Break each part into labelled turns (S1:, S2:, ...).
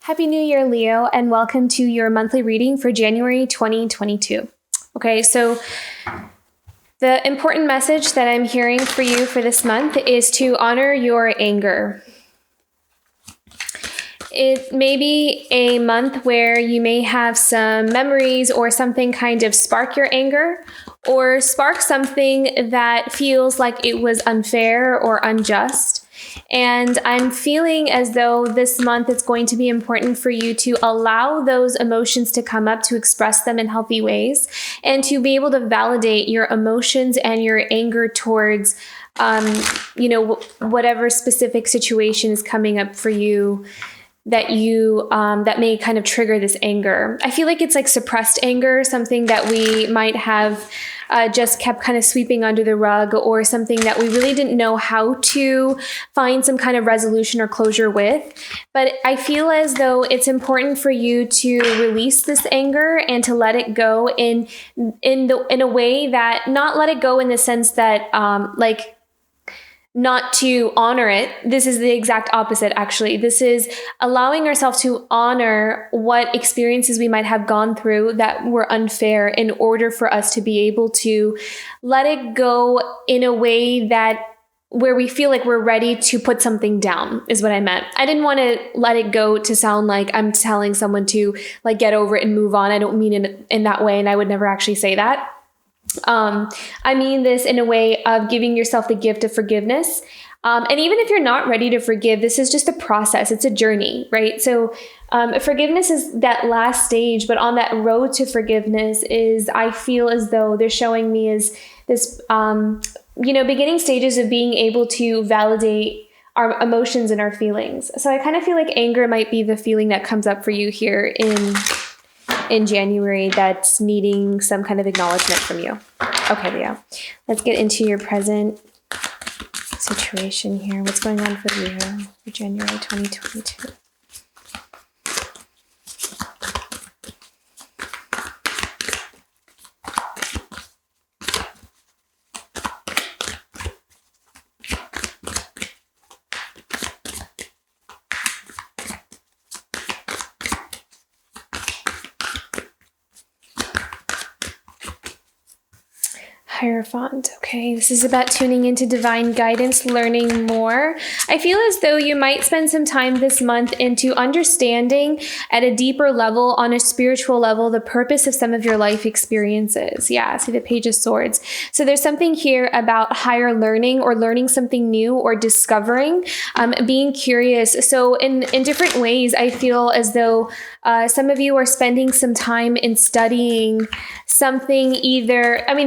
S1: Happy New Year, Leo, and welcome to your monthly reading for January 2022. Okay, so the important message that I'm hearing for you for this month is to honor your anger. It may be a month where you may have some memories or something kind of spark your anger or spark something that feels like it was unfair or unjust. And I'm feeling as though this month it's going to be important for you to allow those emotions to come up, to express them in healthy ways, and to be able to validate your emotions and your anger towards, whatever specific situation is coming up for you that may kind of trigger this anger. I feel like it's like suppressed anger, something that we might have just kept kind of sweeping under the rug, or something that we really didn't know how to find some kind of resolution or closure with. But I feel as though it's important for you to release this anger and to let it go in a way that, not let it go in the sense that not to honor it. This is the exact opposite, actually. This is allowing ourselves to honor what experiences we might have gone through that were unfair, in order for us to be able to let it go in a way that where we feel like we're ready to put something down, is what I meant. I didn't want to let it go to sound like I'm telling someone to like get over it and move on. I don't mean it in that way, and I would never actually say that. I mean this in a way of giving yourself the gift of forgiveness. And even if you're not ready to forgive, this is just a process. It's a journey, right? So forgiveness is that last stage, but on that road to forgiveness is, I feel as though they're showing me is this, beginning stages of being able to validate our emotions and our feelings. So I kind of feel like anger might be the feeling that comes up for you here in January that's needing some kind of acknowledgement from you. Okay, Leo, let's get into your present situation here. What's going on for Leo for January 2022? Hierophant. Okay, this is about tuning into divine guidance, learning more. I feel as though you might spend some time this month into understanding at a deeper level, on a spiritual level, the purpose of some of your life experiences. Yeah, see the Page of Swords. So there's something here about higher learning, or learning something new, or discovering, being curious. So in different ways, I feel as though some of you are spending some time in studying something,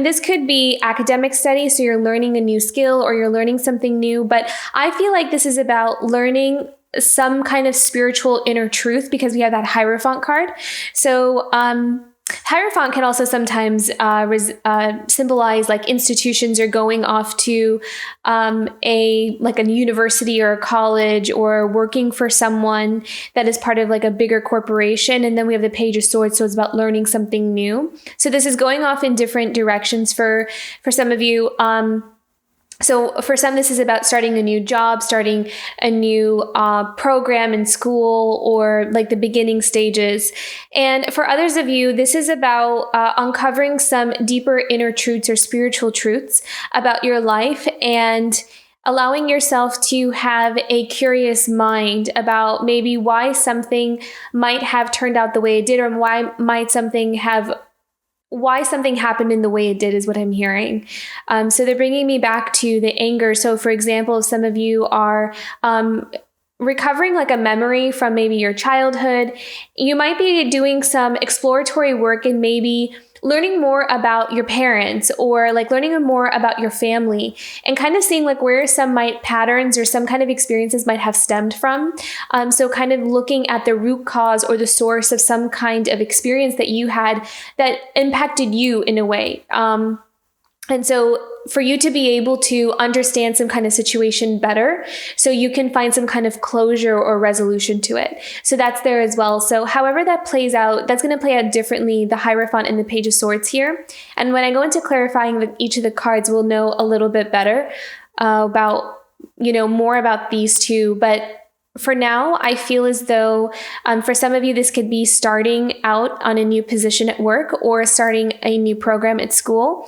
S1: this could be academic study, so you're learning a new skill or you're learning something new, but I feel like this is about learning some kind of spiritual inner truth, because we have that Hierophant card. So Hierophant can also sometimes symbolize like institutions, or going off to a university or a college, or working for someone that is part of like a bigger corporation. And then we have the Page of Swords, so it's about learning something new. So this is going off in different directions for some of you. So for some, this is about starting a new job, starting a new program in school, or like the beginning stages. And for others of you, this is about uncovering some deeper inner truths or spiritual truths about your life, and allowing yourself to have a curious mind about maybe why something might have turned out the way it did, or why something happened in the way it did, is what I'm hearing. So they're bringing me back to the anger. So for example, if some of you are recovering like a memory from maybe your childhood, you might be doing some exploratory work and maybe learning more about your parents, or like learning more about your family, and kind of seeing like where some patterns or some kind of experiences might have stemmed from. So kind of looking at the root cause or the source of some kind of experience that you had that impacted you in a way. And so for you to be able to understand some kind of situation better, so you can find some kind of closure or resolution to it. So that's there as well. So however that plays out, that's going to play out differently, the Hierophant and the Page of Swords here. And when I go into clarifying each of the cards, we'll know a little bit better about, more about these two. But for now, I feel as though for some of you, this could be starting out on a new position at work or starting a new program at school.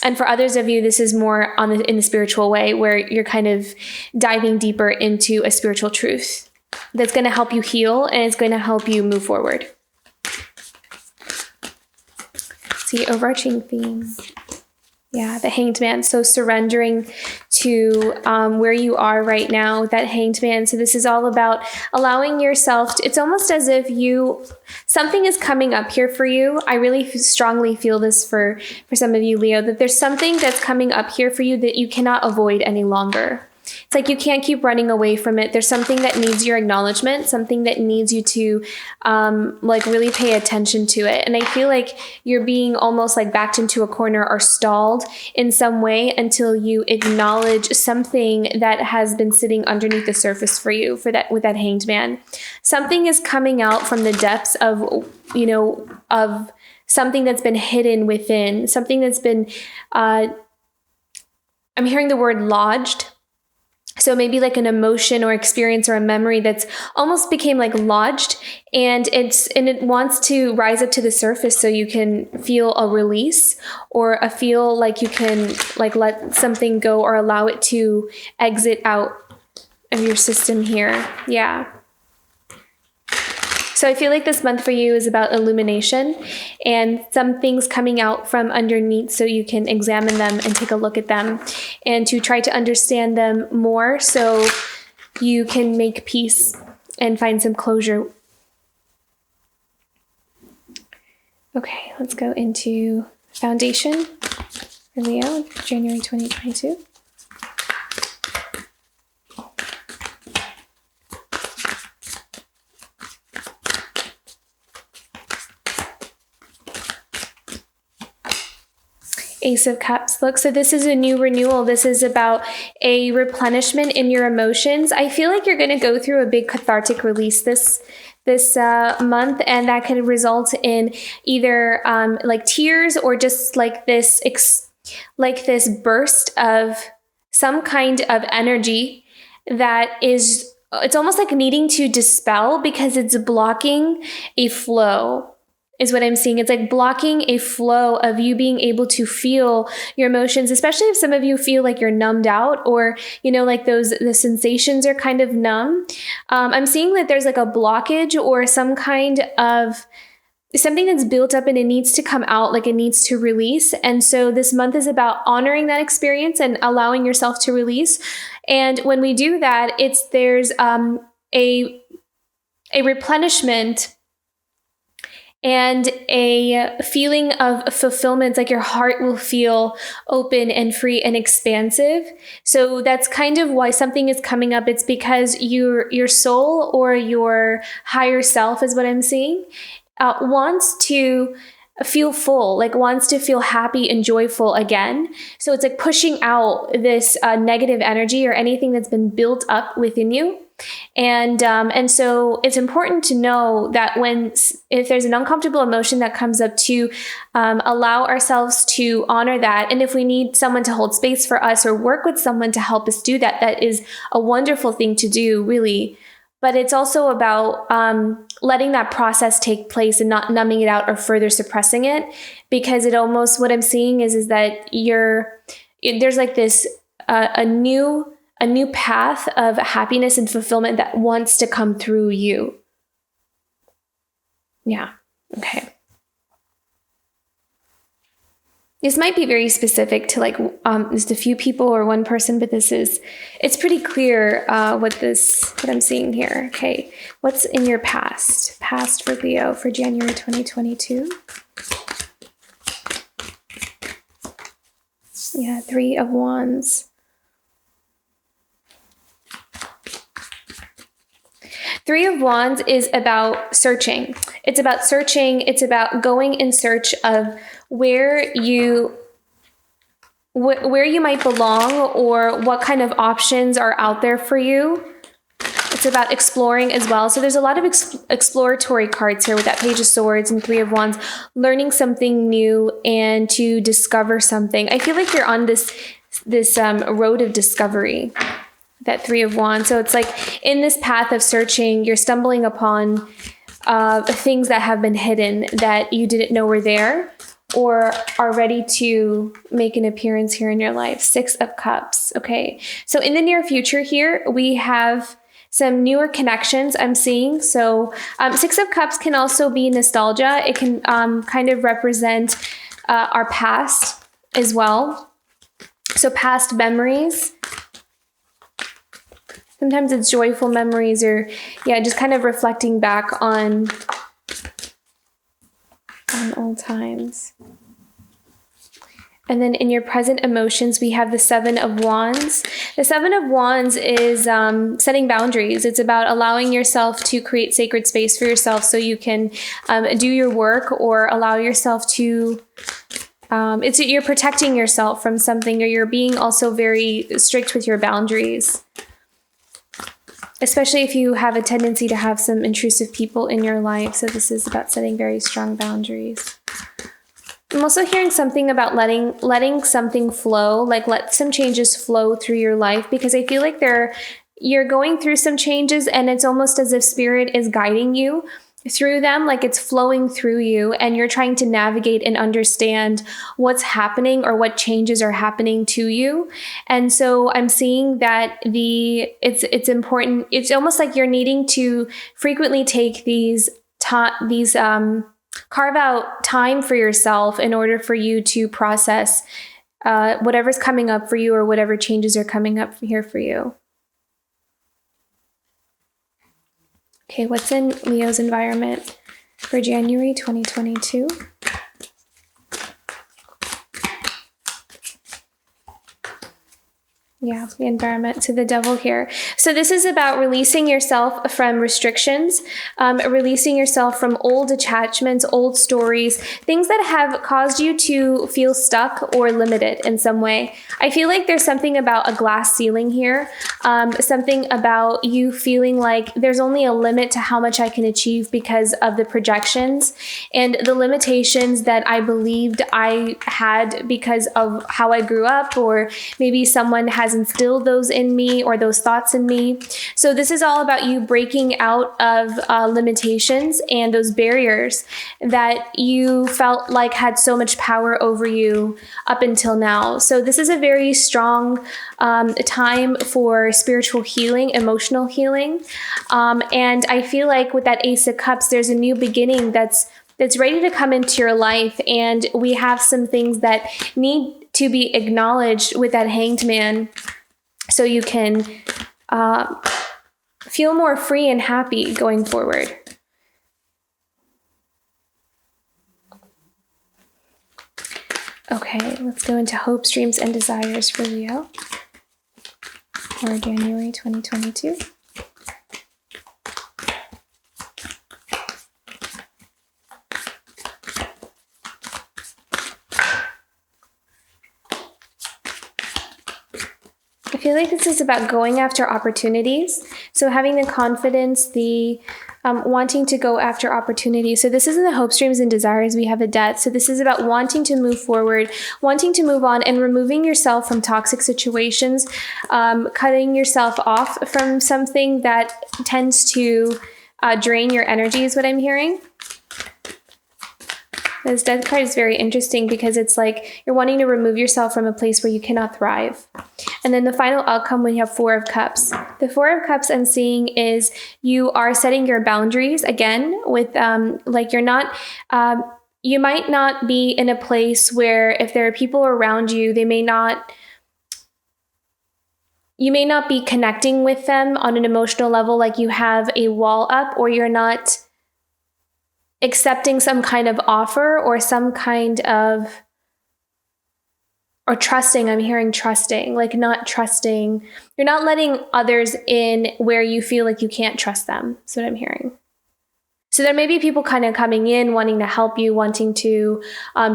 S1: And for others of you, this is more in the spiritual way, where you're kind of diving deeper into a spiritual truth that's going to help you heal and it's going to help you move forward. See, overarching theme. Yeah, the Hanged Man. So surrendering to where you are right now, that Hanged Man. So this is all about allowing yourself it's almost as if something is coming up here for you. I really strongly feel this for some of you, Leo, that there's something that's coming up here for you that you cannot avoid any longer. It's like you can't keep running away from it. There's something that needs your acknowledgement, something that needs you to really pay attention to it. And I feel like you're being almost like backed into a corner or stalled in some way until you acknowledge something that has been sitting underneath the surface for you with that Hanged Man. Something is coming out from the depths of something that's been hidden within, something that's been, I'm hearing the word lodged. So maybe like an emotion or experience or a memory that's almost became like lodged, and it wants to rise up to the surface so you can feel a release or feel like you can like let something go or allow it to exit out of your system here. Yeah. So I feel like this month for you is about illumination and some things coming out from underneath so you can examine them and take a look at them and to try to understand them more so you can make peace and find some closure. Okay, let's go into foundation for Leo, January 2022. Ace of Cups. Look, so this is a new renewal. This is about a replenishment in your emotions. I feel like you're going to go through a big cathartic release this month, and that could result in either like tears or just like this burst of some kind of energy that it's almost like needing to dispel because it's blocking a flow. Is what I'm seeing. It's like blocking a flow of you being able to feel your emotions, especially if some of you feel like you're numbed out or, like the sensations are kind of numb. I'm seeing that there's like a blockage or some kind of something that's built up and it needs to come out, like it needs to release. And so this month is about honoring that experience and allowing yourself to release. And when we do that, there's a replenishment and a feeling of fulfillment, like your heart will feel open and free and expansive. So that's kind of why something is coming up. It's because your soul or your higher self is what I'm seeing, wants to feel full, like wants to feel happy and joyful again. So it's like pushing out this negative energy or anything that's been built up within you. And so it's important to know that if there's an uncomfortable emotion that comes up, to allow ourselves to honor that. And if we need someone to hold space for us or work with someone to help us do that, that is a wonderful thing to do, really. But it's also about letting that process take place and not numbing it out or further suppressing it, because what I'm seeing is that there's like this a new path of happiness and fulfillment that wants to come through you. Yeah. Okay. This might be very specific to like just a few people or one person, but it's pretty clear what I'm seeing here. Okay. What's in your past? Past for Leo for January 2022. Yeah, 3 of Wands. 3 of Wands is about searching. It's about searching. It's about going in search of where you might belong or what kind of options are out there for you. It's about exploring as well. So there's a lot of exploratory cards here with that Page of Swords and 3 of Wands, learning something new and to discover something. I feel like you're on this road of discovery. that Three of Wands. So it's like in this path of searching, you're stumbling upon things that have been hidden that you didn't know were there or are ready to make an appearance here in your life. Six of Cups. Okay. So in the near future here, we have some newer connections I'm seeing. So Six of Cups can also be nostalgia. It can kind of represent our past as well. So past memories. Sometimes it's joyful memories or, just kind of reflecting back on old times. And then in your present emotions, we have the Seven of Wands. The Seven of Wands is setting boundaries. It's about allowing yourself to create sacred space for yourself so you can do your work or allow yourself to, you're protecting yourself from something, or you're being also very strict with your boundaries. Especially if you have a tendency to have some intrusive people in your life. So this is about setting very strong boundaries. I'm also hearing something about letting something flow, like let some changes flow through your life, because I feel like you're going through some changes and it's almost as if spirit is guiding you through them, like it's flowing through you and you're trying to navigate and understand what's happening or what changes are happening to you. And so I'm seeing that it's important. It's almost like you're needing to frequently take carve out time for yourself in order for you to process whatever's coming up for you or whatever changes are coming up here for you. Okay, what's in Leo's environment for January 2022? Yeah, the environment. So the Devil here. So this is about releasing yourself from restrictions, releasing yourself from old attachments, old stories, things that have caused you to feel stuck or limited in some way. I feel like there's something about a glass ceiling here, something about you feeling like there's only a limit to how much I can achieve because of the projections and the limitations that I believed I had because of how I grew up, or maybe someone has instilled those in me or those thoughts in me. So this is all about you breaking out of limitations and those barriers that you felt like had so much power over you up until now. So this is a very strong time for spiritual healing, emotional healing. And I feel like with that Ace of Cups, there's a new beginning that's ready to come into your life. And we have some things that need to be acknowledged with that Hanged Man so you can feel more free and happy going forward. Okay, let's go into hopes, dreams, and desires for Leo for January 2022. I feel like this is about going after opportunities. So having the confidence, the wanting to go after opportunities. So this is in the hopes, dreams, and desires. We have a Death. So this is about wanting to move forward, wanting to move on, and removing yourself from toxic situations, cutting yourself off from something that tends to drain your energy is what I'm hearing. This Death card is very interesting because it's like you're wanting to remove yourself from a place where you cannot thrive. And then the final outcome, we have Four of Cups. The Four of Cups I'm seeing is you are setting your boundaries again with like you're not, you might not be in a place where if there are people around you, you may not be connecting with them on an emotional level, like you have a wall up, or you're not accepting some kind of offer or some kind of, or trusting. I'm hearing trusting, like not trusting. You're not letting others in where you feel like you can't trust them. That's what I'm hearing. So there may be people kind of coming in, wanting to help you, wanting to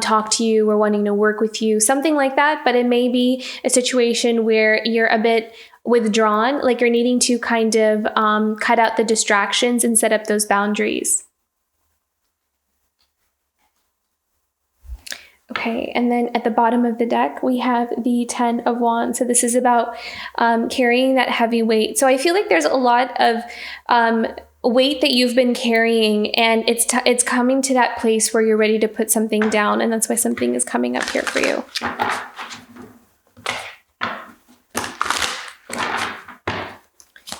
S1: talk to you or wanting to work with you, something like that. But it may be a situation where you're a bit withdrawn, like you're needing to kind of cut out the distractions and set up those boundaries. Okay, and then at the bottom of the deck, we have the 10 of Wands. So this is about carrying that heavy weight. So I feel like there's a lot of weight that you've been carrying, and it's coming to that place where you're ready to put something down, and that's why something is coming up here for you.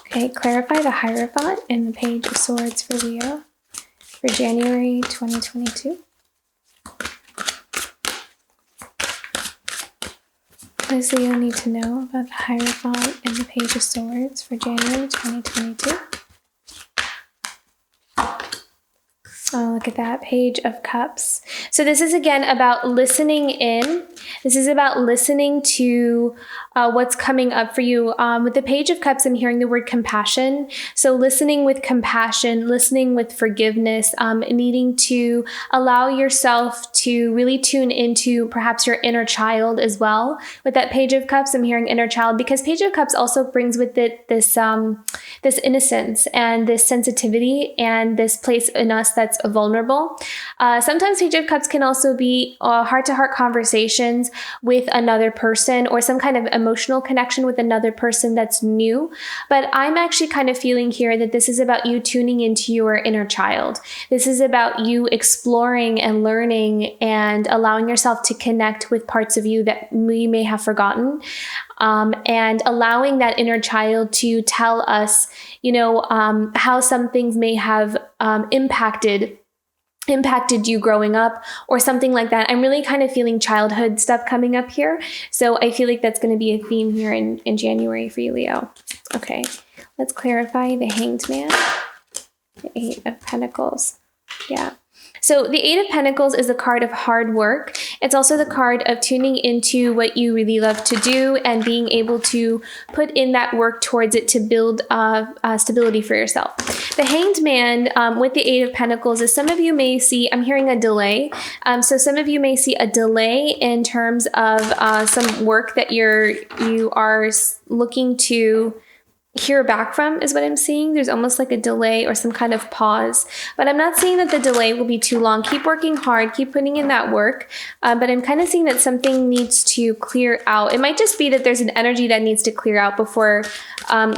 S1: Okay, clarify the Hierophant and the Page of Swords for Leo for January 2022. What does Leo need to know about the Hierophant and the Page of Swords for January 2022? Oh, look at that, Page of Cups. So this is again about listening in. This is about listening to what's coming up for you. With the Page of Cups, I'm hearing the word compassion. So listening with compassion, listening with forgiveness, needing to allow yourself to really tune into perhaps your inner child as well. With that Page of Cups, I'm hearing inner child, because Page of Cups also brings with it this innocence and this sensitivity and this place in us that's vulnerable. Sometimes Page of Cups can also be heart-to-heart conversations with another person, or some kind of emotional connection with another person that's new. But I'm actually kind of feeling here that this is about you tuning into your inner child. This is about you exploring and learning and allowing yourself to connect with parts of you that we may have forgotten. And allowing that inner child to tell us, how some things may have impacted you growing up or something like that. I'm really kind of feeling childhood stuff coming up here. So I feel like that's going to be a theme here in January for you, Leo. Okay, let's clarify the Hanged Man, the Eight of Pentacles. Yeah. So the Eight of Pentacles is a card of hard work. It's also the card of tuning into what you really love to do and being able to put in that work towards it to build stability for yourself. The Hanged Man with the Eight of Pentacles is, some of you may see, I'm hearing a delay. So some of you may see a delay in terms of some work that you are looking to hear back from, is what I'm seeing. There's almost like a delay or some kind of pause, but I'm not seeing that the delay will be too long. Keep working hard, keep putting in that work, but I'm kind of seeing that something needs to clear out. It might just be that there's an energy that needs to clear out before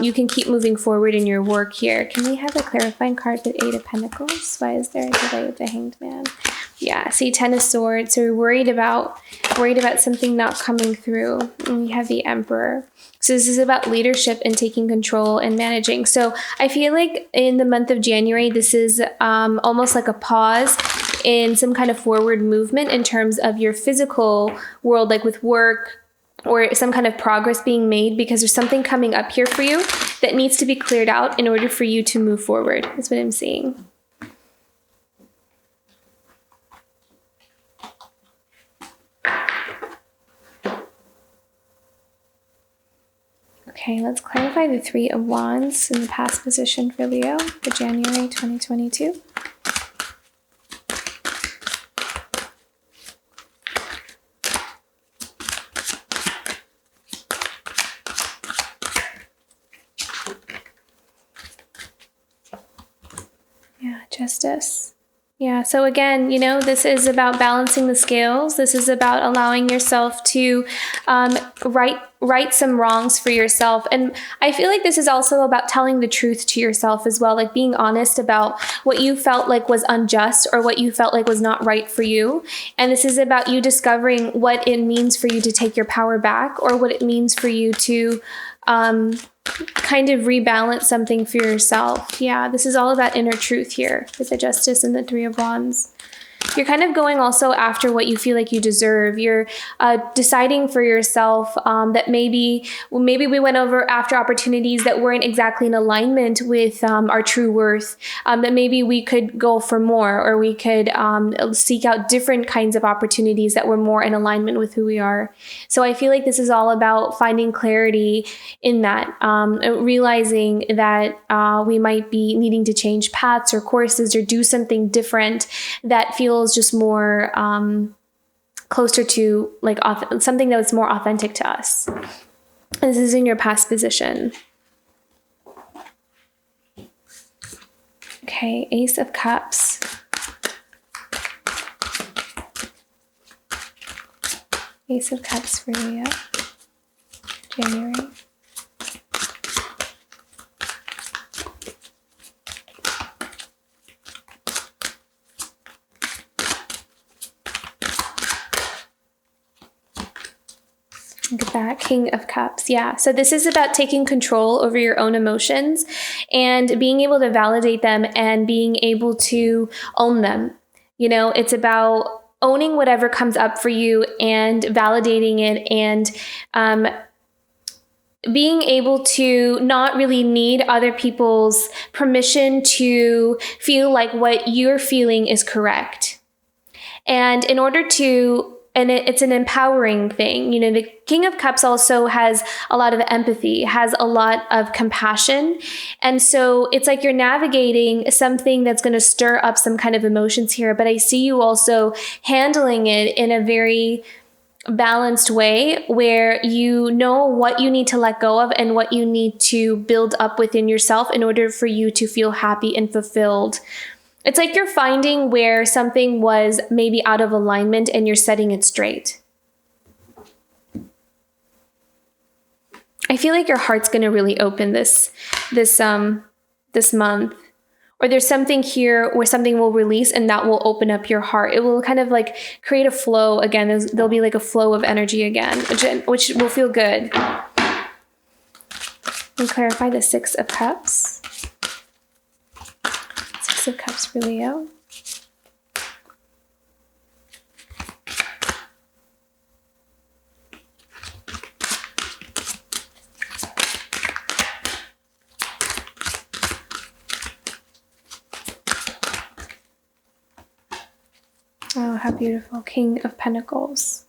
S1: you can keep moving forward in your work here. Can we have a clarifying card with Eight of Pentacles? Why is there a delay with the Hanged Man? Yeah, see, Ten of Swords. So we're worried about something not coming through. And we have the Emperor. So this is about leadership and taking control and managing. So I feel like in the month of January, this is almost like a pause in some kind of forward movement in terms of your physical world, like with work or some kind of progress being made, because there's something coming up here for you that needs to be cleared out in order for you to move forward. That's what I'm seeing. Okay, let's clarify the Three of Wands in the past position for Leo for January 2022. Yeah, Justice. Yeah, so again, this is about balancing the scales. This is about allowing yourself to right some wrongs for yourself. And I feel like this is also about telling the truth to yourself as well, like being honest about what you felt like was unjust or what you felt like was not right for you. And this is about you discovering what it means for you to take your power back, or what it means for you to kind of rebalance something for yourself. Yeah, this is all about inner truth here with the Justice and the Three of Wands. You're kind of going also after what you feel like you deserve. You're deciding for yourself that maybe we went over after opportunities that weren't exactly in alignment with our true worth, that maybe we could go for more, or we could seek out different kinds of opportunities that were more in alignment with who we are. So I feel like this is all about finding clarity in that, realizing that we might be needing to change paths or courses or do something different that feels just more closer to like something that was more authentic to us. This is in your past position. Okay, Ace of Cups. Ace of Cups for Leo. January. Look at that, King of Cups. Yeah, so this is about taking control over your own emotions and being able to validate them and being able to own them. You know, it's about owning whatever comes up for you and validating it and being able to not really need other people's permission to feel like what you're feeling is correct. And in order to it's an empowering thing. You know, the King of Cups also has a lot of empathy, has a lot of compassion. And so it's like you're navigating something that's going to stir up some kind of emotions here. But I see you also handling it in a very balanced way where you know what you need to let go of and what you need to build up within yourself in order for you to feel happy and fulfilled. It's like you're finding where something was maybe out of alignment and you're setting it straight. I feel like your heart's going to really open this month. Or there's something here where something will release and that will open up your heart. It will kind of like create a flow again. There'll be like a flow of energy again, which will feel good. And clarify the Six of Cups. Six of Cups for Leo. Oh, how beautiful. King of Pentacles.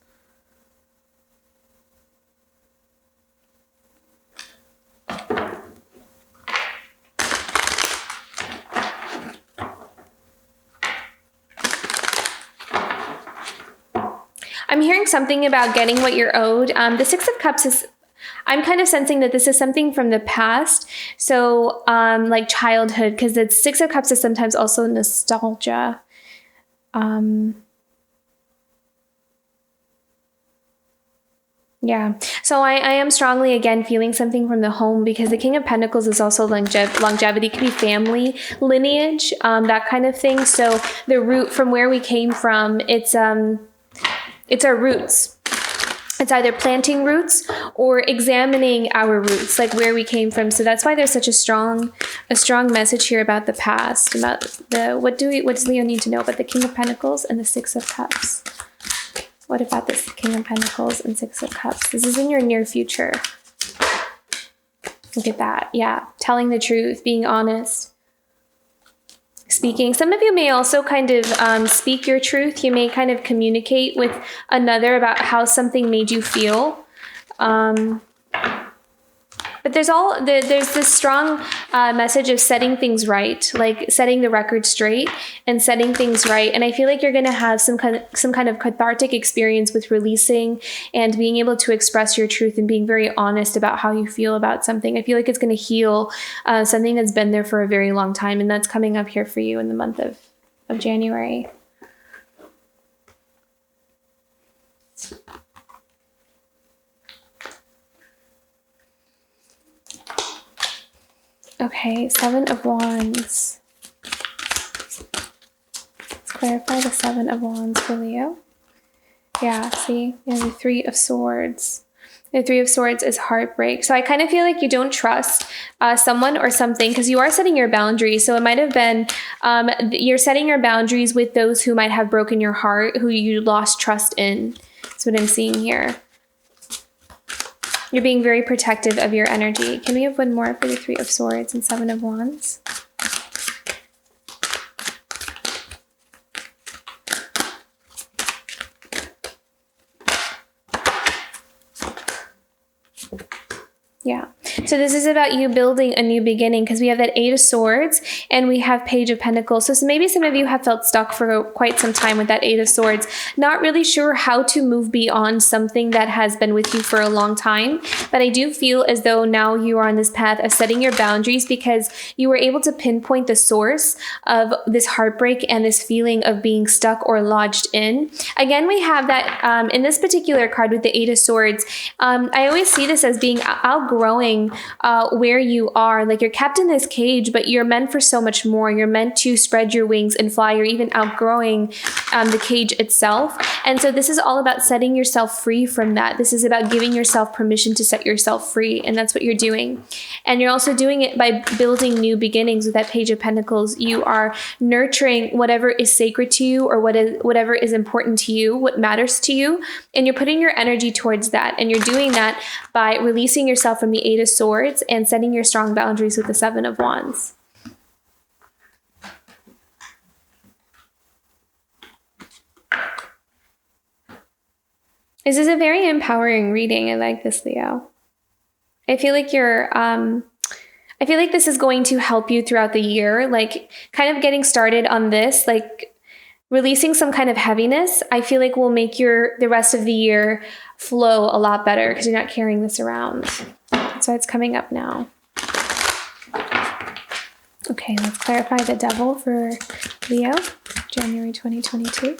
S1: I'm hearing something about getting what you're owed. The Six of Cups is, I'm kind of sensing that this is something from the past. So like childhood, because the Six of Cups is sometimes also nostalgia. Yeah. So I am strongly, again, feeling something from the home because the King of Pentacles is also longevity. It could be family, lineage, that kind of thing. So the root from where we came from, it's our roots. It's either planting roots or examining our roots, like where we came from. So that's why there's such a strong message here about the past, about what does Leo need to know about the King of Pentacles and the Six of Cups? What about this King of Pentacles and Six of Cups? This is in your near future. Look at that. Yeah. Telling the truth, being honest, speaking. Some of you may also kind of speak your truth. You may kind of communicate with another about how something made you feel. But there's this strong message of setting things right, like setting the record straight and setting things right. And I feel like you're going to have some kind of cathartic experience with releasing and being able to express your truth and being very honest about how you feel about something. I feel like it's going to heal something that's been there for a very long time, and that's coming up here for you in the month of January. Okay, Seven of Wands. Let's clarify the Seven of Wands for Leo. Yeah, see, and the Three of Swords. The Three of Swords is heartbreak. So I kind of feel like you don't trust someone or something because you are setting your boundaries. So it might have been you're setting your boundaries with those who might have broken your heart, who you lost trust in. That's what I'm seeing here. You're being very protective of your energy. Can we have one more for the Three of Swords and Seven of Wands? Yeah. So this is about you building a new beginning because we have that Eight of Swords and we have Page of Pentacles. So maybe some of you have felt stuck for quite some time with that Eight of Swords, not really sure how to move beyond something that has been with you for a long time. But I do feel as though now you are on this path of setting your boundaries because you were able to pinpoint the source of this heartbreak and this feeling of being stuck or lodged in. Again, we have that in this particular card with the Eight of Swords. I always see this as being outgrowing where you are. Like you're kept in this cage, but you're meant for so much more. You're meant to spread your wings and fly. You're even outgrowing the cage itself. And so this is all about setting yourself free from that. This is about giving yourself permission to set yourself free. And that's what you're doing. And you're also doing it by building new beginnings with that Page of Pentacles. You are nurturing whatever is sacred to you or whatever is important to you, what matters to you. And you're putting your energy towards that. And you're doing that by releasing yourself from the Eight of Swords and setting your strong boundaries with the Seven of Wands. This is a very empowering reading. I like this, Leo. I feel like I feel like this is going to help you throughout the year, like kind of getting started on this, like releasing some kind of heaviness. I feel like will make the rest of the year flow a lot better because you're not carrying this around. So it's coming up now. Okay, let's clarify the Devil for Leo, January 2022.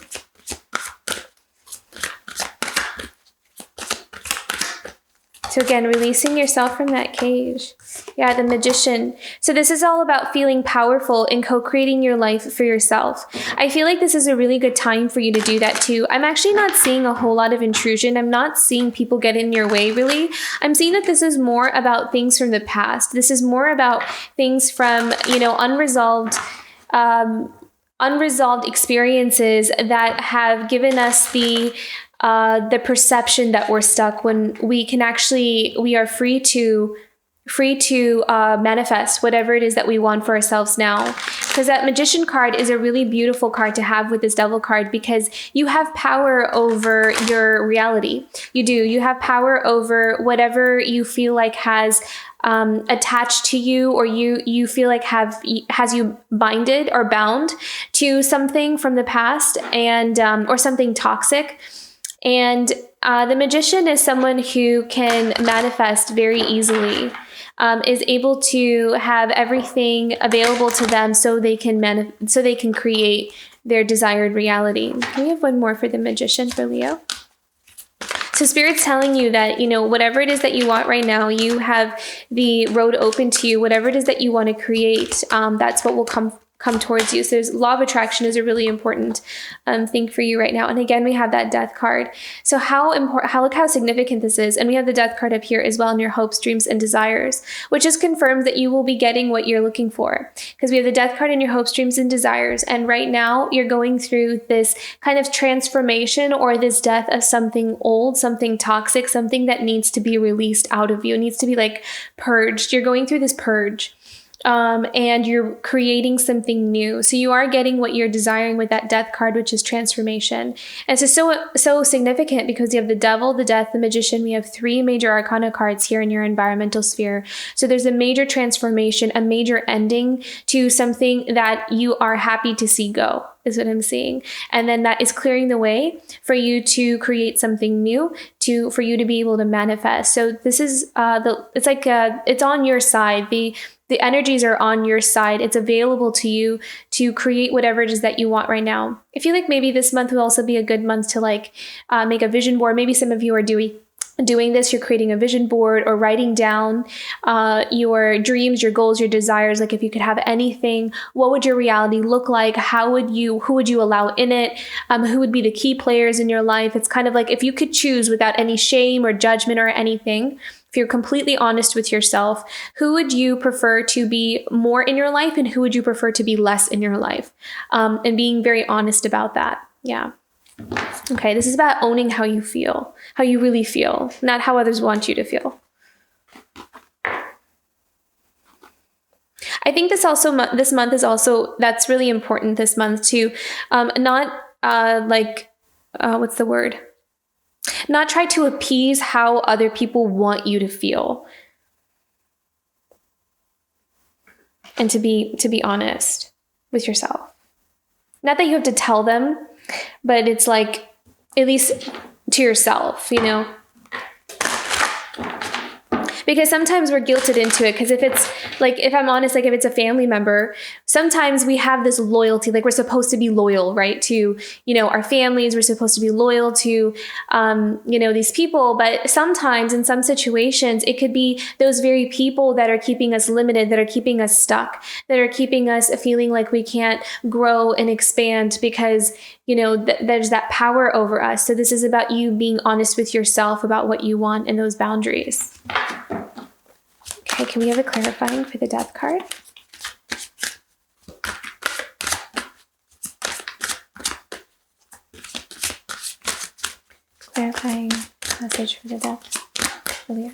S1: So again, releasing yourself from that cage. Yeah, the Magician. So this is all about feeling powerful and co-creating your life for yourself. I feel like this is a really good time for you to do that too. I'm actually not seeing a whole lot of intrusion. I'm not seeing people get in your way, really. I'm seeing that this is more about things from the past. This is more about things from, unresolved experiences that have given us the perception that we're stuck, when we are free to manifest whatever it is that we want for ourselves now. Because that Magician card is a really beautiful card to have with this Devil card, because you have power over your reality. You have power over whatever you feel like has attached to you, or you feel like has you binded or bound to something from the past, and or something toxic. And the Magician is someone who can manifest very easily, is able to have everything available to them so they can create their desired reality. We have one more for the Magician for Leo. So Spirit's telling you that, whatever it is that you want right now, you have the road open to you. Whatever it is that you want to create, that's what will come towards you. So law of attraction is a really important thing for you right now. And again, we have that Death card. So look how significant this is. And we have the Death card up here as well in your hopes, dreams, and desires, which just confirms that you will be getting what you're looking for. Because we have the Death card in your hopes, dreams, and desires. And right now you're going through this kind of transformation, or this death of something old, something toxic, something that needs to be released out of you. It needs to be like purged. You're going through this purge. And you're creating something new. So you are getting what you're desiring with that Death card, which is transformation. And so significant because you have the Devil, the Death, the Magician. We have 3 major arcana cards here in your environmental sphere. So there's a major transformation, a major ending to something that you are happy to see go, is what I'm seeing. And then that is clearing the way for you to create something new, for you to be able to manifest. So this is it's on your side. The energies are on your side. It's available to you to create whatever it is that you want right now. I feel like maybe this month will also be a good month to make a vision board. Maybe some of you are doing this, you're creating a vision board or writing down your dreams, your goals, your desires. Like if you could have anything, what would your reality look like? Who would you allow in it? Who would be the key players in your life? It's kind of like if you could choose without any shame or judgment or anything, if you're completely honest with yourself, who would you prefer to be more in your life, and who would you prefer to be less in your life? And being very honest about that. Yeah. Okay, this is about owning how you feel, how you really feel, not how others want you to feel. I think this month is also, that's really important this month to not try to appease how other people want you to feel. and to be honest with yourself. Not that you have to tell them, but it's like, at least to yourself, you know? Because sometimes we're guilted into it. Because if it's like, if I'm honest, like if it's a family member, sometimes we have this loyalty, like we're supposed to be loyal, right? To, you know, our families, we're supposed to be loyal to, you know, these people. But sometimes in some situations, it could be those very people that are keeping us limited, that are keeping us stuck, that are keeping us feeling like we can't grow and expand because, you know, there's that power over us. So this is about you being honest with yourself about what you want and those boundaries. Okay, can we have a clarifying for the Death card? Clarifying message for the Death, Julia.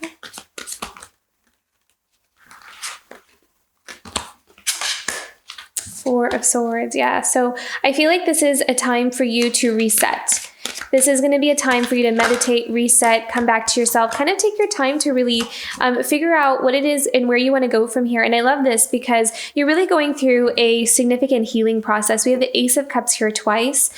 S1: Four of Swords, yeah. So I feel like this is a time for you to reset. This is going to be a time for you to meditate, reset, come back to yourself, kind of take your time to really figure out what it is and where you want to go from here. And I love this because you're really going through a significant healing process. We have the Ace of Cups here twice.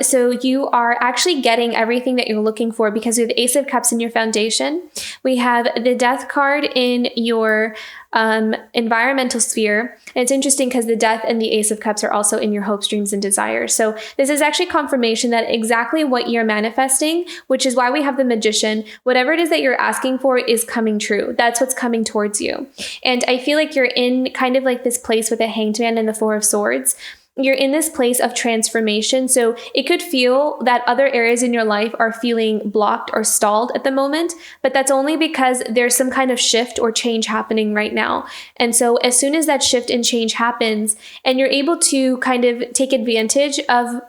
S1: So you are actually getting everything that you're looking for because we have the Ace of Cups in your foundation. We have the Death card in your environmental sphere. And it's interesting because the Death and the Ace of Cups are also in your hopes, dreams, and desires. So this is actually confirmation that exactly what you're manifesting, which is why we have the Magician, whatever it is that you're asking for is coming true. That's what's coming towards you. And I feel like you're in kind of like this place with a Hanged Man and the Four of Swords. You're in this place of transformation. So it could feel that other areas in your life are feeling blocked or stalled at the moment, but that's only because there's some kind of shift or change happening right now. And so as soon as that shift and change happens and you're able to kind of take advantage of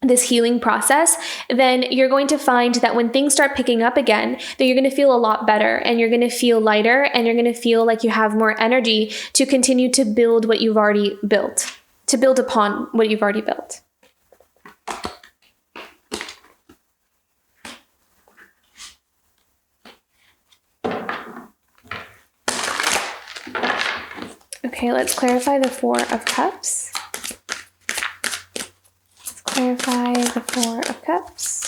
S1: this healing process, then you're going to find that when things start picking up again, that you're going to feel a lot better and you're going to feel lighter and you're going to feel like you have more energy to continue to build what you've already built. To build upon what you've already built. Okay, let's clarify the Four of Cups. Let's clarify the Four of Cups.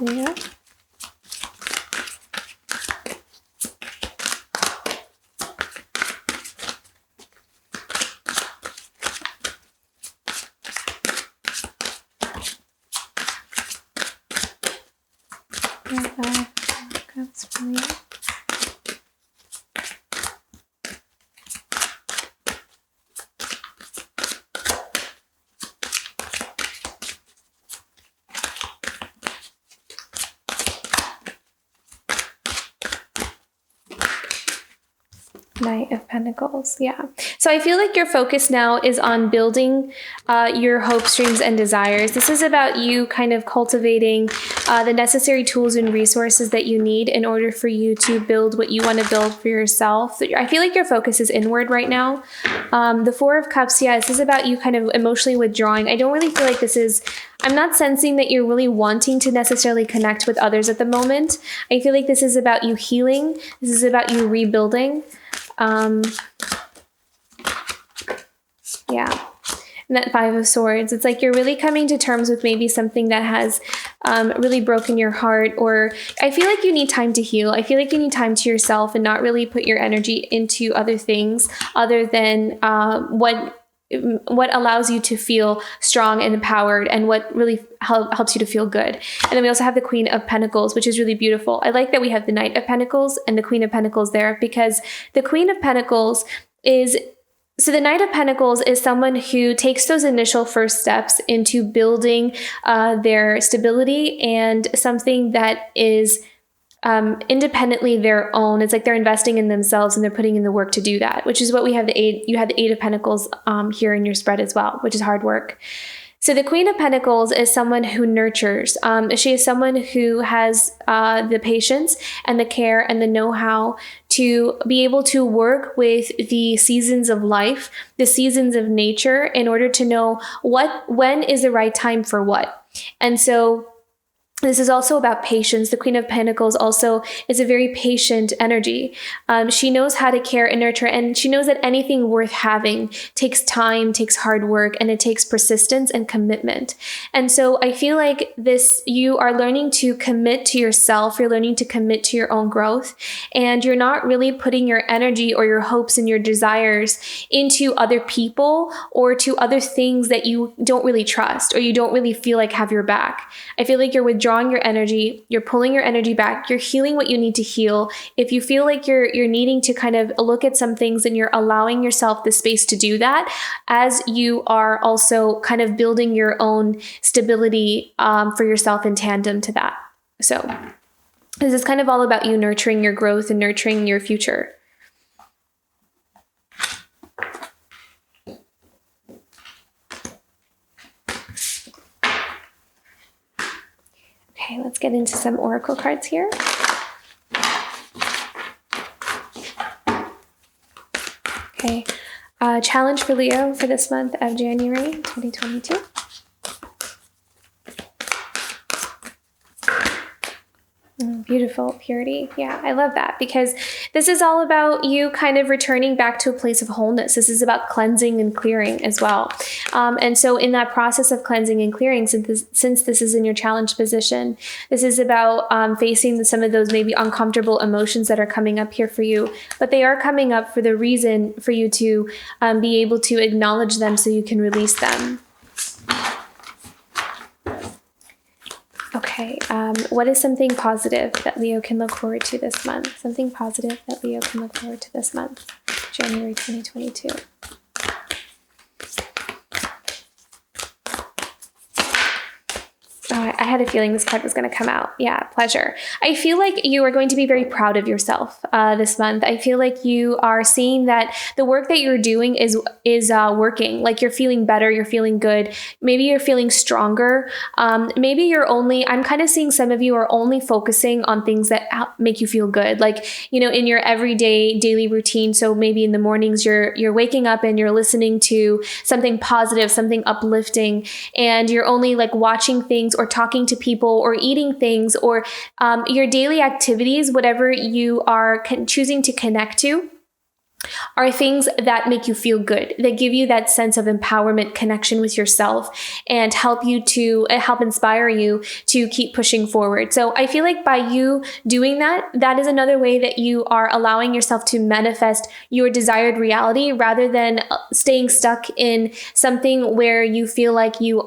S1: Yeah. Knight of Pentacles, yeah. So I feel like your focus now is on building your hopes, dreams, and desires. This is about you kind of cultivating the necessary tools and resources that you need in order for you to build what you want to build for yourself. I feel like your focus is inward right now. The Four of Cups, yeah, this is about you kind of emotionally withdrawing. I don't really feel like this is... I'm not sensing that you're really wanting to necessarily connect with others at the moment. I feel like this is about you healing. This is about you rebuilding. Yeah. And that Five of Swords, it's like you're really coming to terms with maybe something that has really broken your heart, or I feel like you need time to heal. I feel like you need time to yourself and not really put your energy into other things other than what allows you to feel strong and empowered and what really helps you to feel good. And then we also have the Queen of Pentacles, which is really beautiful. I like that we have the Knight of Pentacles and the Queen of Pentacles there, because the Queen of Pentacles is... So the Knight of Pentacles is someone who takes those initial first steps into building their stability and something that is independently their own. It's like they're investing in themselves and they're putting in the work to do that, which is what we have you have the Eight of Pentacles here in your spread as well, which is hard work. So the Queen of Pentacles is someone who nurtures. She is someone who has the patience and the care and the know-how to be able to work with the seasons of life, the seasons of nature, in order to know when is the right time for what. And so This is also about patience. The Queen of Pentacles also is a very patient energy. She knows how to care and nurture, and she knows that anything worth having takes time, takes hard work, and it takes persistence and commitment. And so I feel like you are learning to commit to yourself. You're learning to commit to your own growth, and you're not really putting your energy or your hopes and your desires into other people or to other things that you don't really trust or you don't really feel like have your back. I feel like you're withdrawing your energy, you're pulling your energy back, you're healing what you need to heal. If you feel like you're needing to kind of look at some things, and you're allowing yourself the space to do that, as you are also kind of building your own stability for yourself in tandem to that. So this is kind of all about you nurturing your growth and nurturing your future. Okay, let's get into some oracle cards here. Okay, challenge for Leo for this month of January 2022. Beautiful purity. Yeah, I love that, because this is all about you kind of returning back to a place of wholeness. This is about cleansing and clearing as well. And so in that process of cleansing and clearing, since this is in your challenge position, this is about facing some of those maybe uncomfortable emotions that are coming up here for you. But they are coming up for the reason for you to be able to acknowledge them so you can release them. Okay, what is something positive that Leo can look forward to this month? Something positive that Leo can look forward to this month, January 2022. I had a feeling this card was going to come out. Yeah, pleasure. I feel like you are going to be very proud of yourself this month. I feel like you are seeing that the work that you're doing is working. Like you're feeling better, you're feeling good. Maybe you're feeling stronger. Maybe I'm kind of seeing some of you are only focusing on things that make you feel good. Like, in your everyday daily routine. So maybe in the mornings you're waking up and you're listening to something positive, something uplifting, and you're only like watching things or talking to people or eating things or your daily activities, whatever you are choosing to connect to, are things that make you feel good, that give you that sense of empowerment, connection with yourself, and help inspire you to keep pushing forward. So I feel like by you doing that, that is another way that you are allowing yourself to manifest your desired reality, rather than staying stuck in something where you feel like you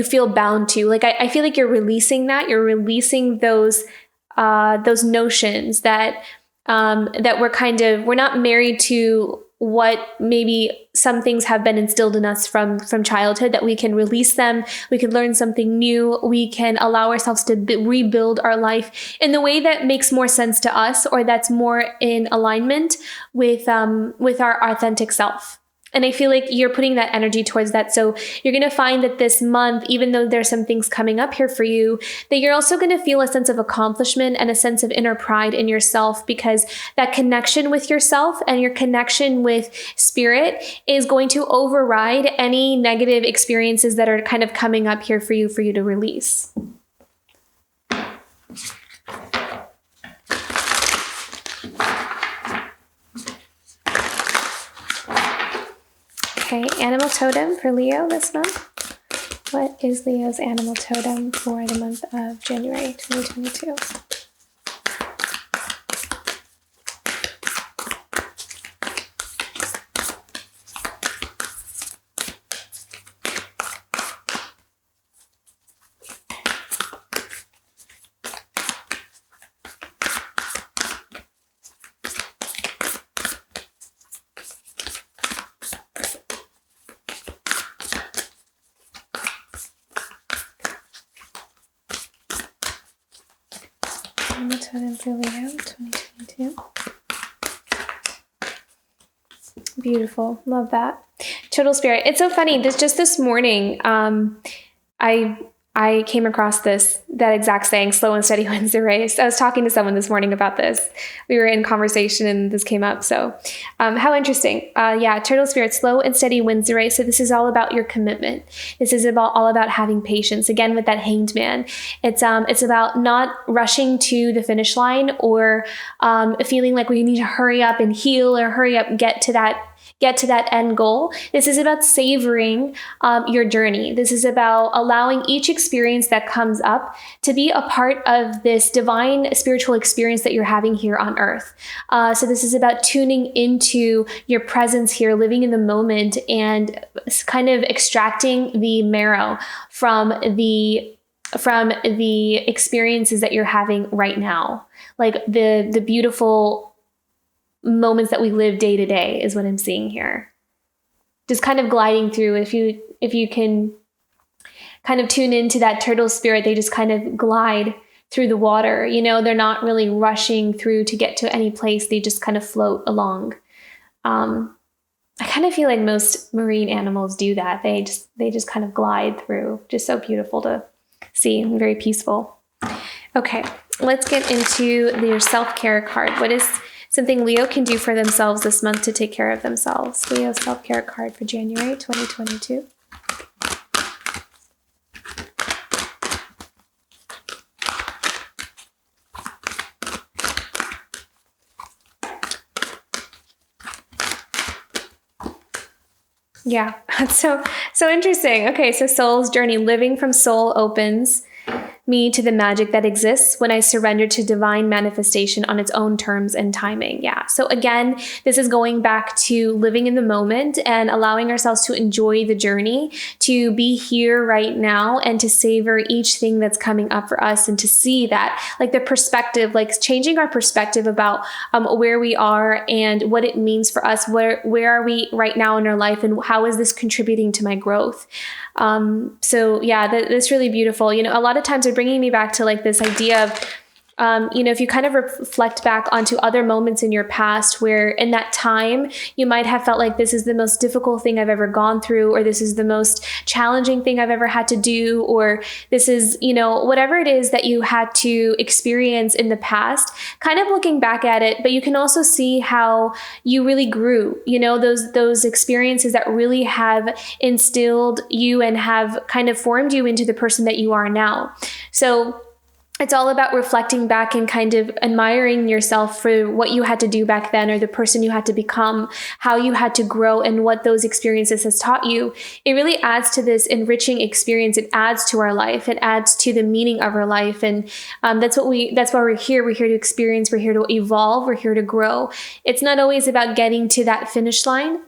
S1: feel bound to. Like I feel like you're releasing that. You're releasing those notions that we're not married to what maybe some things have been instilled in us from childhood, that we can release them. We can learn something new. We can allow ourselves to rebuild our life in the way that makes more sense to us, or that's more in alignment with our authentic self. And I feel like you're putting that energy towards that. So you're going to find that this month, even though there's some things coming up here for you, that you're also going to feel a sense of accomplishment and a sense of inner pride in yourself, because that connection with yourself and your connection with spirit is going to override any negative experiences that are kind of coming up here for you to release. Okay, animal totem for Leo this month. What is Leo's animal totem for the month of January 2022? Totem for Leo 2022. Beautiful. Love that. Total spirit. It's so funny. This morning, I I came across that exact saying, slow and steady wins the race. I was talking to someone this morning about this. We were in conversation and this came up. So how interesting. Turtle spirit, slow and steady wins the race. So this is all about your commitment. This is all about having patience. Again, with that Hanged Man, it's about not rushing to the finish line or feeling like we need to hurry up and heal or hurry up and get to that end goal. This is about savoring your journey. This is about allowing each experience that comes up to be a part of this divine spiritual experience that you're having here on earth. So this is about tuning into your presence here, living in the moment, and kind of extracting the marrow from the experiences that you're having right now. Like the beautiful moments that we live day to day is what I'm seeing here. Just kind of gliding through. If you can kind of tune into that turtle spirit, they just kind of glide through the water. They're not really rushing through to get to any place. They just kind of float along. I kind of feel like most marine animals do that. They just kind of glide through. Just so beautiful to see and very peaceful. Okay, let's get into your self-care card. What is something Leo can do for themselves this month to take care of themselves? Leo self-care card for January 2022. Yeah, that's so interesting. Okay, so soul's journey, living from soul opens me to the magic that exists when I surrender to divine manifestation on its own terms and timing. Yeah. So again, this is going back to living in the moment and allowing ourselves to enjoy the journey, to be here right now and to savor each thing that's coming up for us, and to see that, like, the perspective, like changing our perspective about where we are and what it means for us. Where are we right now in our life, and how is this contributing to my growth? That's really beautiful. A lot of times they're bringing me back to like this idea of, if you kind of reflect back onto other moments in your past where in that time you might have felt like this is the most difficult thing I've ever gone through, or this is the most challenging thing I've ever had to do, or this is, whatever it is that you had to experience in the past, kind of looking back at it, but you can also see how you really grew, those experiences that really have instilled you and have kind of formed you into the person that you are now. So it's all about reflecting back and kind of admiring yourself for what you had to do back then, or the person you had to become, how you had to grow, and what those experiences has taught you. It really adds to this enriching experience. It adds to our life. It adds to the meaning of our life. And that's why we're here. We're here to experience. We're here to evolve. We're here to grow. It's not always about getting to that finish line.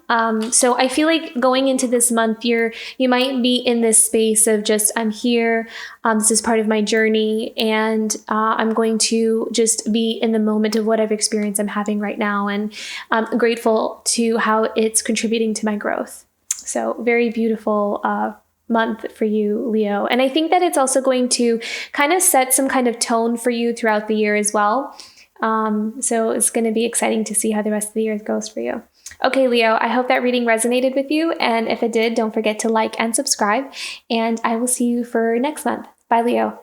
S1: So I feel like going into this month, you might be in this space of just, I'm here. This is part of my journey, and I'm going to just be in the moment of whatever experience I'm having right now, and I'm grateful to how it's contributing to my growth. So very beautiful month for you, Leo. And I think that it's also going to kind of set some kind of tone for you throughout the year as well. So it's going to be exciting to see how the rest of the year goes for you. Okay, Leo, I hope that reading resonated with you. And if it did, don't forget to like and subscribe. And I will see you for next month. Bye, Leo.